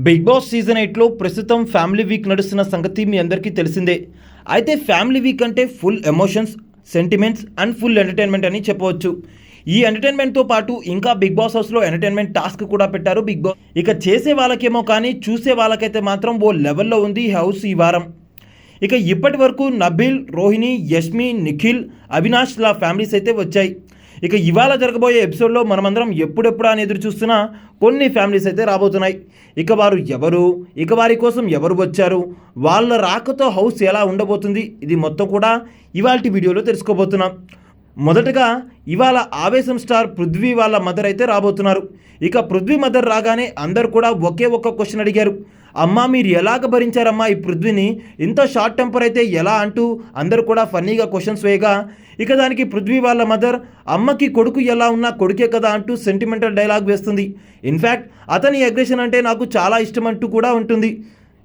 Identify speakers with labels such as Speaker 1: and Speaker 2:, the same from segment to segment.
Speaker 1: Big boss season 8లో ప్రస్తుతం family week నడుస్తున్న సంగతి మీ అందరికీ తెలిసిందే. అయితే ఫ్యామిలీ వీక్ అంటే full emotions, sentiments and full entertainment అని చెప్పవచ్చు. ఈ ఎంటర్టైన్మెంట్తో పాటు ఇంకా బిగ్ బాస్ హౌస్లో ఎంటర్టైన్మెంట్ టాస్క్ కూడా పెట్టారు బిగ్ బాస్. ఇక చేసే వాళ్ళకేమో కానీ చూసే వాళ్ళకైతే మాత్రం ఓ లెవెల్లో ఉంది హౌస్ ఈ వారం. ఇక ఇప్పటి వరకు నబీల్, రోహిణి, యష్మి, నిఖిల్, అవినాష్ లా ఫ్యామిలీస్ అయితే వచ్చాయి. ఇక ఇవాళ జరగబోయే ఎపిసోడ్లో మనమందరం ఎప్పుడెప్పుడు అని ఎదురు చూస్తున్న కొన్ని ఫ్యామిలీస్ అయితే రాబోతున్నాయి. ఇక వారు ఎవరు, ఇక వారి కోసం ఎవరు వచ్చారు, వాళ్ళ రాకతో హౌస్ ఎలా ఉండబోతుంది, ఇది మొత్తం కూడా ఇవాల్టి వీడియోలో తెలుసుకోబోతున్నాం. మొదటగా ఇవాళ ఆవేశం స్టార్ పృథ్వీ వాళ్ళ మదర్ అయితే రాబోతున్నారు. ఇక పృథ్వీ మదర్ రాగానే అందరు కూడా ఒకే ఒక్క క్వశ్చన్ అడిగారు. అమ్మా మీరు ఎలాగ భరించారమ్మా ఈ పృథ్వీని, ఇంత షార్ట్ టెంపర్ అయితే ఎలా అంటూ అందరు కూడా ఫన్నీగా క్వశ్చన్స్ వేయగా, ఇక దానికి పృథ్వీ వాళ్ళ మదర్ అమ్మకి కొడుకు ఎలా ఉన్నా కొడుకే కదా అంటూ సెంటిమెంటల్ డైలాగ్ వేస్తుంది. ఇన్ఫ్యాక్ట్ అతని అగ్రెషన్ అంటే నాకు చాలా ఇష్టం అంటూ కూడా ఉంటుంది.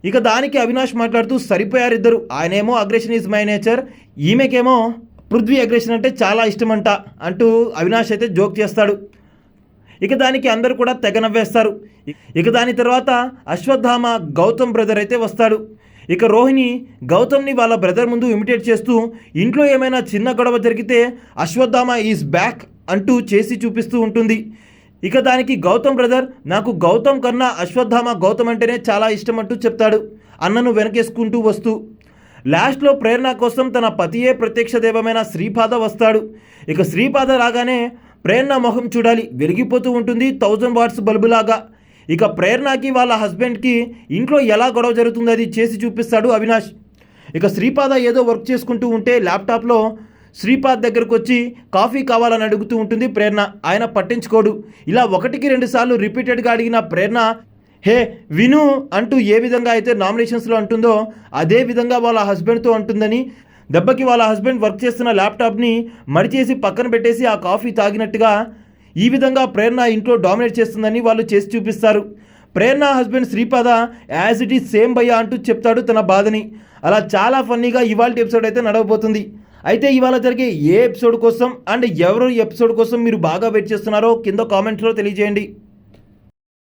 Speaker 1: ఇక దానికి అవినాష్ మాట్లాడుతూ సరిపోయారు ఇద్దరు, ఆయనేమో అగ్రెషన్ ఈజ్ మై నేచర్, ఈమెకేమో పృథ్వీ అగ్రెషన్ అంటే చాలా ఇష్టమంట అంటూ అవినాష్ అయితే జోక్ చేస్తాడు. ఇక దానికి అందరూ కూడా తెగ నవ్వేస్తారు. ఇక దాని తర్వాత అశ్వత్థామ గౌతమ్ బ్రదర్ అయితే వస్తాడు. ఇక రోహిణి గౌతమ్ని వాళ్ళ బ్రదర్ ముందు ఇమిటేట్ చేస్తూ ఇంట్లో ఏమైనా చిన్న గొడవ జరిగితే అశ్వత్థామ ఈజ్ బ్యాక్ అంటూ చేసి చూపిస్తూ ఉంటుంది. ఇక దానికి గౌతమ్ బ్రదర్ నాకు గౌతమ్ కన్నా అశ్వత్థామ గౌతమ్ అంటేనే చాలా ఇష్టం అంటూ చెప్తాడు, అన్నను వెనకేసుకుంటూ వస్తూ. లాస్ట్లో ప్రేరణ కోసం తన పతియే ప్రత్యక్ష దైవమైన శ్రీపాద వస్తాడు. ఇక శ్రీపాద రాగానే ప్రేరణ మొహం చూడాలి, వెలిగిపోతూ ఉంటుంది 1000 వాట్స్ బల్బులాగా. ఇక ప్రేరణకి వాళ్ళ హస్బెండ్కి ఇంట్లో ఎలా గొడవ జరుగుతుందో అది చేసి చూపిస్తాడు అవినాష్. ఇక శ్రీపాద ఏదో వర్క్ చేసుకుంటూ ఉంటే ల్యాప్టాప్లో శ్రీపాద్ దగ్గరకు వచ్చి కాఫీ కావాలని అడుగుతూ ఉంటుంది ప్రేరణ. ఆయన పట్టించుకోడు. ఇలా 1కి 2 సార్లు రిపీటెడ్గా అడిగిన ప్రేరణ హే విను అంటూ ఏ విధంగా అయితే నామినేషన్స్లో అంటుందో అదే విధంగా వాళ్ళ హస్బెండ్తో అంటుందని, దెబ్బకి వాళ్ళ హస్బెండ్ వర్క్ చేస్తున్న ల్యాప్టాప్ని మడిచేసి పక్కన పెట్టేసి ఆ కాఫీ తాగినట్టుగా ఈ విధంగా ప్రేరణ ఇంట్లో డామినేట్ చేస్తుందని వాళ్ళు చేసి చూపిస్తారు. Prerana husband Sripada as it is same భయ్యా అంటూ చెప్తాడు తన బాధని. అలా చాలా ఫన్నీగా ఇవాళ ఎపిసోడ్ అయితే నడవబోతుంది. అయితే ఇవాళ జరిగే ఏ ఎపిసోడ్ కోసం అండ్ ఎవరు ఎపిసోడ్ కోసం మీరు బాగా వెయిట్ చేస్తున్నారో కింద కామెంట్స్లో తెలియజేయండి.